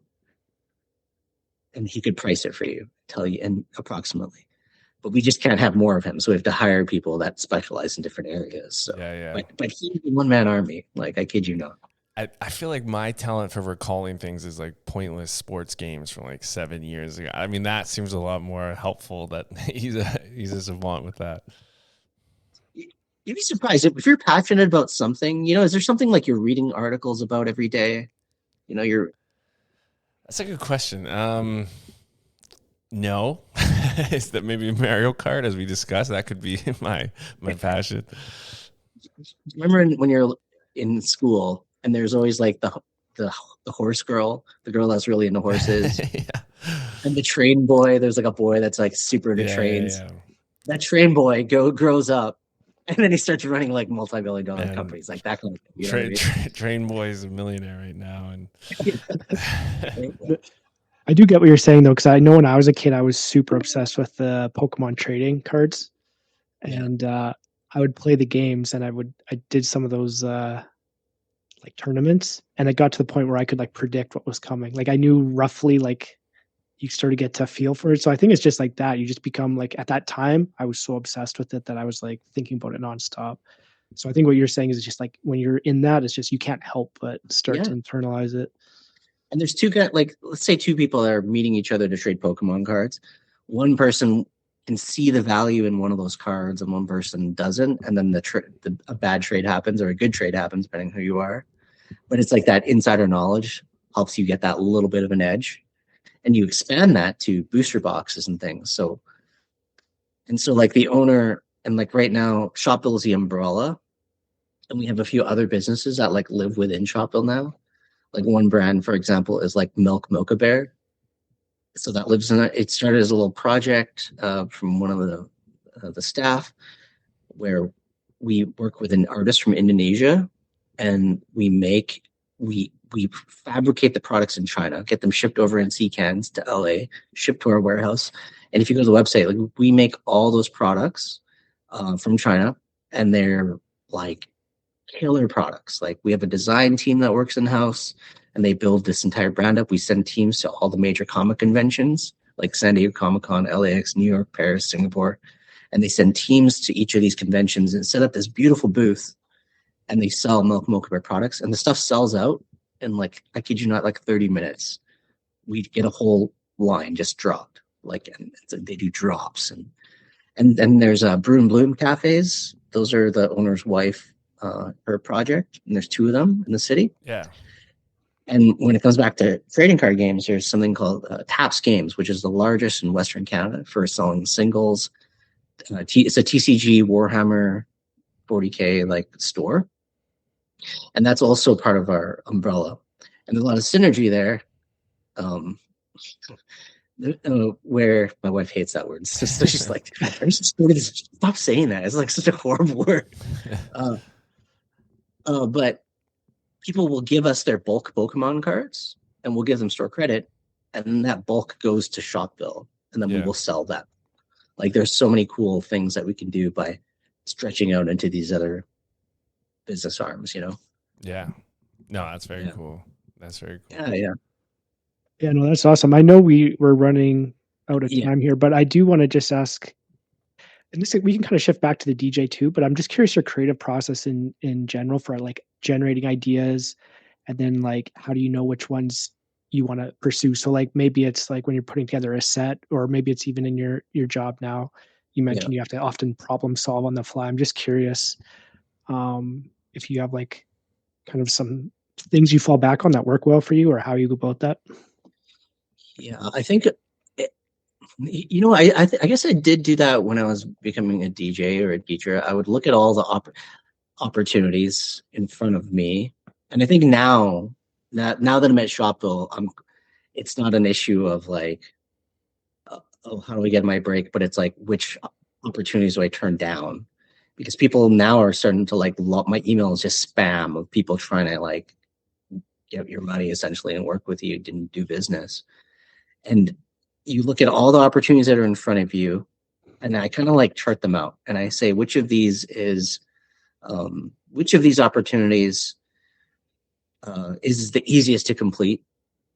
Speaker 1: And he could price it for you, tell you, and approximately. But we just can't have more of him. So we have to hire people that specialize in different areas. So
Speaker 2: yeah.
Speaker 1: But he's a one-man army. Like, I kid you not.
Speaker 2: I feel like my talent for recalling things is like pointless sports games from like 7 years ago. I mean, that seems a lot more helpful that he's a savant with that.
Speaker 1: You'd be surprised if you're passionate about something. Is there something like you're reading articles about every day?
Speaker 2: That's a good question. No, is that maybe Mario Kart, as we discussed? That could be my passion.
Speaker 1: Remember when you're in school and there's always like the horse girl, the girl that's really into horses,
Speaker 2: Yeah.
Speaker 1: and the train boy. There's like a boy that's like super into trains. Yeah. That train boy grows up, and then he starts running like multi-billion-dollar companies, like that kind of thing.
Speaker 2: Train boy is a millionaire right now, and
Speaker 3: I do get what you're saying though, because I know when I was a kid, I was super obsessed with the Pokemon trading cards, and I would play the games, and I did some of those like tournaments, and it got to the point where I could like predict what was coming. Like I knew roughly, like you start to get to feel for it. So I think it's just like that. You just become like, at that time, I was so obsessed with it that I was like thinking about it nonstop. So I think what you're saying is just like when you're in that, it's just you can't help but start to internalize it.
Speaker 1: And there's let's say two people that are meeting each other to trade Pokemon cards. One person can see the value in one of those cards, and one person doesn't. And then a bad trade happens, or a good trade happens, depending who you are. But it's like that insider knowledge helps you get that little bit of an edge, and you expand that to booster boxes and things. So like the owner, and like right now, Shopville is the umbrella, and we have a few other businesses that like live within Shopville now. Like one brand, for example, is like Milk Mocha Bear. So that lives in it. It started as a little project from one of the staff, where we work with an artist from Indonesia, and we fabricate the products in China, get them shipped over in sea cans to LA, shipped to our warehouse. And if you go to the website, like we make all those products from China, and they're like killer products. Like we have a design team that works in-house, and they build this entire brand up. We send teams to all the major comic conventions like San Diego Comic-Con, LAX, New York, Paris, Singapore, and they send teams to each of these conventions and set up this beautiful booth, and they sell Milk Mocha Bear products, and the stuff sells out in like, I kid you not, like 30 minutes. We get a whole line just dropped. Like, and they do drops, and then there's Brew and Bloom cafes. Those are the owner's wife, her project, and there's two of them in the city.
Speaker 2: Yeah.
Speaker 1: And when it comes back to trading card games, there's something called Taps Games, which is the largest in Western Canada for selling singles. It's a TCG Warhammer 40K like store, and that's also part of our umbrella. And there's a lot of synergy there. Where my wife hates that word. So she's like, stop saying that. It's like such a horrible word. But people will give us their bulk Pokemon cards, and we'll give them store credit, and then that bulk goes to Shopville, and then we will sell that. Like there's so many cool things that we can do by stretching out into these other business arms, you know?
Speaker 2: Yeah. No, that's very cool. That's very cool.
Speaker 1: Yeah.
Speaker 3: Yeah, no, that's awesome. I know we're running out of
Speaker 1: Yeah.
Speaker 3: time here, but I do want to just ask, and this we can kind of shift back to the DJ too, but I'm just curious your creative process in general for like generating ideas, and then like how do you know which ones you want to pursue? So like maybe it's like when you're putting together a set, or maybe it's even in your job now. You mentioned you have to often problem solve on the fly. I'm just curious if you have like kind of some things you fall back on that work well for you, or how you go about that.
Speaker 1: Yeah, I think I guess I did do that when I was becoming a DJ or a teacher. I would look at all the opportunities in front of me, and I think now that I'm at Shopville, it's not an issue of like, oh, how do I get my break, but it's like which opportunities do I turn down? Because people now are starting to like my email is just spam of people trying to like get your money essentially and work with you, didn't do business. And you look at all the opportunities that are in front of you, and I kind of like chart them out, and I say which of these opportunities is the easiest to complete,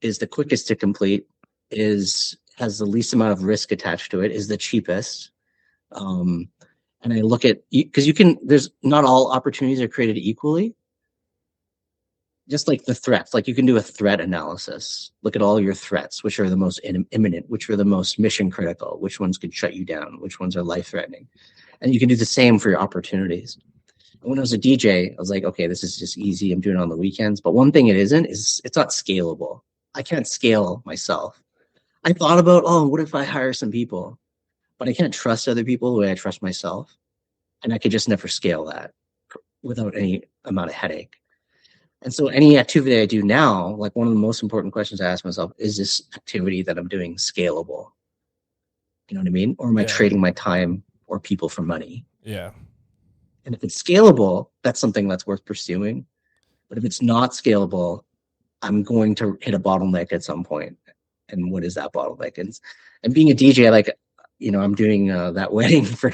Speaker 1: is the quickest to complete, has the least amount of risk attached to it, is the cheapest. And I look at, because there's not all opportunities are created equally. Just like the threats, like you can do a threat analysis. Look at all your threats, which are the most imminent, which are the most mission critical, which ones could shut you down, which ones are life threatening. And you can do the same for your opportunities. And when I was a DJ, I was like, okay, this is just easy. I'm doing it on the weekends. But one thing it isn't is it's not scalable. I can't scale myself. I thought about, what if I hire some people? But I can't trust other people the way I trust myself. And I could just never scale that without any amount of headache. And so any activity I do now, like one of the most important questions I ask myself, is this activity that I'm doing scalable? You know what I mean? Or am I trading my time or people for money?
Speaker 2: Yeah.
Speaker 1: And if it's scalable, that's something that's worth pursuing. But if it's not scalable, I'm going to hit a bottleneck at some point. And what is that bottleneck? And being a DJ, like, I'm doing that wedding for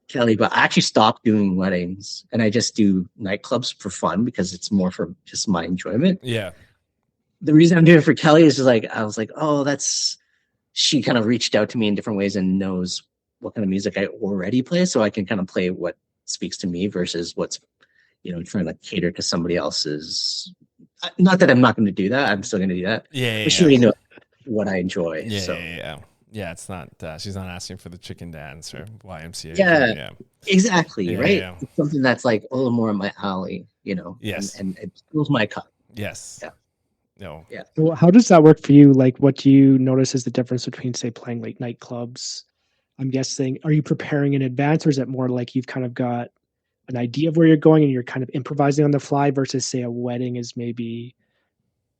Speaker 1: Kelly, but I actually stopped doing weddings and I just do nightclubs for fun because it's more for just my enjoyment.
Speaker 2: Yeah.
Speaker 1: The reason I'm doing it for Kelly is just like, I was like, she kind of reached out to me in different ways and knows what kind of music I already play. So I can kind of play what speaks to me versus what's, trying to cater to somebody else's. Not that I'm not going to do that. I'm still going to do that.
Speaker 2: Yeah.
Speaker 1: But she already knows what I enjoy.
Speaker 2: Yeah.
Speaker 1: So.
Speaker 2: Yeah, it's not. She's not asking for the chicken dance or YMCA.
Speaker 1: Yeah, exactly. Right.
Speaker 2: Yeah.
Speaker 1: It's something that's like a little more in my alley,
Speaker 2: Yes.
Speaker 1: and it fills my cup.
Speaker 2: Yes.
Speaker 1: Yeah.
Speaker 2: No.
Speaker 1: Yeah.
Speaker 3: Well, how does that work for you? Like, what do you notice is the difference between, say, playing like nightclubs? I'm guessing, are you preparing in advance, or is it more like you've kind of got an idea of where you're going and you're kind of improvising on the fly versus, say, a wedding is maybe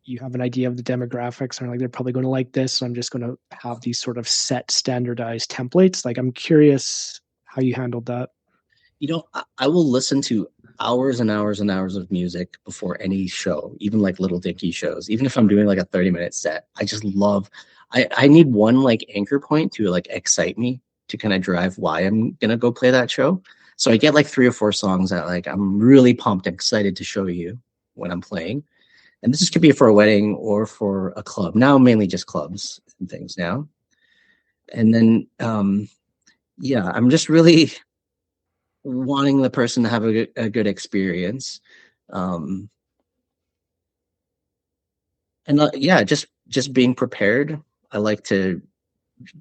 Speaker 3: you have an idea of the demographics and like they're probably going to like this, so I'm just going to have these sort of set standardized templates. Like, I'm curious how you handled that.
Speaker 1: I will listen to hours and hours and hours of music before any show, even like Little Dicky shows, even if I'm doing like a 30-minute set. I just love, I need one like anchor point to like excite me to kind of drive why I'm going to go play that show. So I get like 3 or 4 songs that like I'm really pumped and excited to show you when I'm playing. And this could be for a wedding or for a club. Now, mainly just clubs and things now. And then, I'm just really wanting the person to have a good experience. Just being prepared. I like to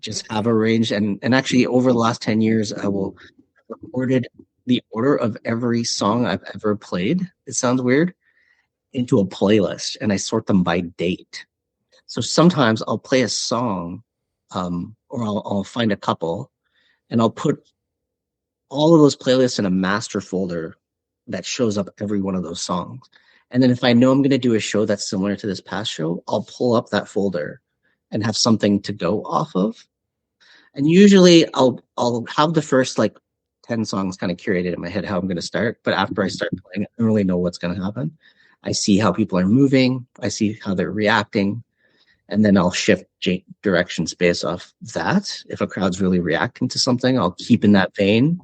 Speaker 1: just have a range. And actually, over the last 10 years, I will recorded the order of every song I've ever played. It sounds weird. Into a playlist, and I sort them by date. So sometimes I'll play a song, or I'll find a couple, and I'll put all of those playlists in a master folder that shows up every one of those songs. And then if I know I'm going to do a show that's similar to this past show, I'll pull up that folder and have something to go off of. And usually I'll have the first like 10 songs kind of curated in my head how I'm going to start. But after I start playing, I don't really know what's going to happen. I see how people are moving. I see how they're reacting. And then I'll shift directions based off that. If a crowd's really reacting to something, I'll keep in that vein.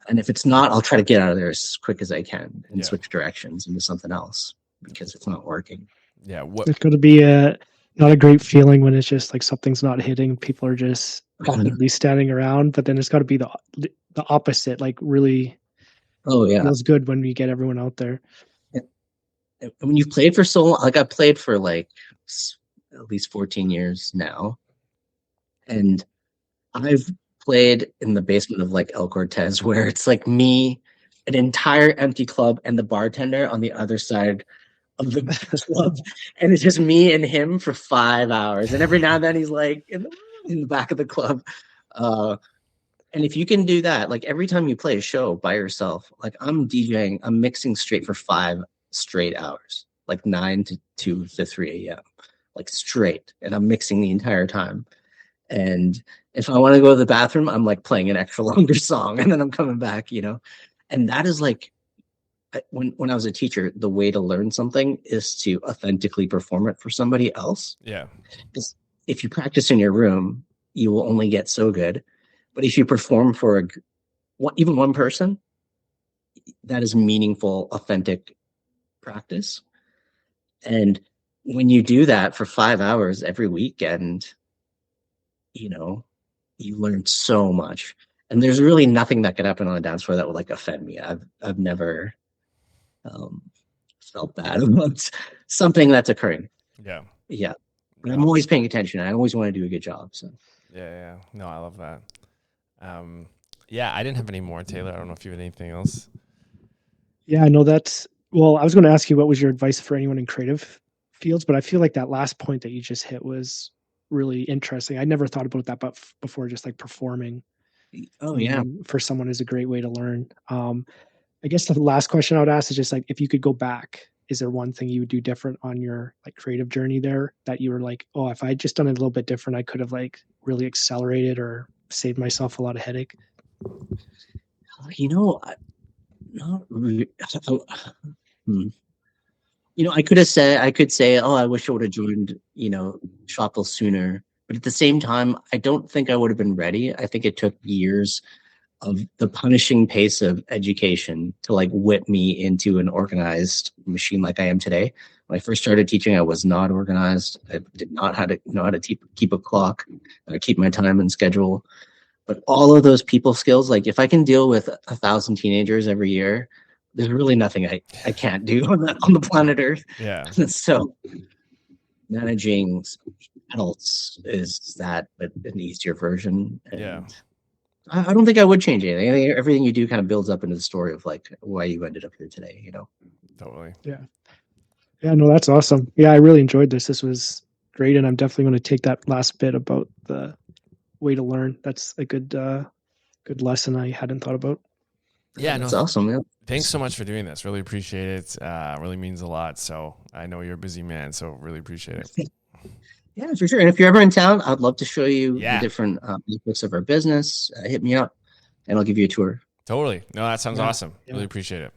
Speaker 1: And if it's not, I'll try to get out of there as quick as I can and
Speaker 2: Yeah.
Speaker 1: switch directions into something else because it's not working.
Speaker 2: Yeah.
Speaker 3: It's going to be not a great feeling when it's just like something's not hitting. People are just awkwardly standing around, but then it's got to be the opposite. Like really
Speaker 1: Oh yeah.
Speaker 3: feels good when we get everyone out there.
Speaker 1: When you've played for so long, like I played for like at least 14 years now. And I've played in the basement of like El Cortez where it's like me, an entire empty club, and the bartender on the other side of the club. And it's just me and him for 5 hours. And every now and then he's like in the back of the club. And if you can do that, like every time you play a show by yourself, like I'm DJing, I'm mixing straight for 5 straight hours, like 9 to 2 to 3 a.m., like straight. And I'm mixing the entire time. And if I want to go to the bathroom, I'm like playing an extra longer song and then I'm coming back, And that is like, when I was a teacher, the way to learn something is to authentically perform it for somebody else.
Speaker 2: Yeah.
Speaker 1: Because if you practice in your room, you will only get so good. But if you perform for even one person, that is meaningful, authentic practice. And when you do that for 5 hours every weekend, you learn so much. And there's really nothing that could happen on a dance floor that would like offend me. I've never felt bad about something that's occurring.
Speaker 2: Yeah.
Speaker 1: Yeah. But I'm always paying attention. I always want to do a good job. So
Speaker 2: yeah. No, I love that. Yeah, I didn't have any more, Taylor. I don't know if you have anything else.
Speaker 3: Yeah, I know that's, well, I was going to ask you what was your advice for anyone in creative fields, but I feel like that last point that you just hit was really interesting. I never thought about that, but before, just like performing.
Speaker 1: Oh yeah.
Speaker 3: For someone is a great way to learn. I guess the last question I would ask is just like, if you could go back, is there one thing you would do different on your like creative journey there that you were like, oh, if I had just done it a little bit different, I could have like really accelerated or saved myself a lot of headache?
Speaker 1: Not really. I could say, oh, I wish I would have joined, Shopville sooner. But at the same time, I don't think I would have been ready. I think it took years of the punishing pace of education to like whip me into an organized machine like I am today. When I first started teaching, I was not organized. I did not know how to keep a clock, keep my time and schedule. But all of those people skills, like if I can deal with 1,000 teenagers every year, there's really nothing I can't do on the planet Earth.
Speaker 2: Yeah.
Speaker 1: So managing adults is that, but an easier version. And
Speaker 2: yeah.
Speaker 1: I don't think I would change anything. I think everything you do kind of builds up into the story of like why you ended up here today,
Speaker 2: Totally.
Speaker 3: Yeah. Yeah, no, that's awesome. Yeah, I really enjoyed this. This was great. And I'm definitely going to take that last bit about the way to learn. That's a good lesson I hadn't thought about.
Speaker 2: Yeah,
Speaker 1: that's awesome. Yeah.
Speaker 2: Thanks so much for doing this. Really appreciate it. Really means a lot. So I know you're a busy man, so really appreciate it.
Speaker 1: Yeah, for sure. And if you're ever in town, I'd love to show you
Speaker 2: the
Speaker 1: different aspects of our business. Hit me up and I'll give you a tour.
Speaker 2: Totally. No, that sounds awesome. Really appreciate it.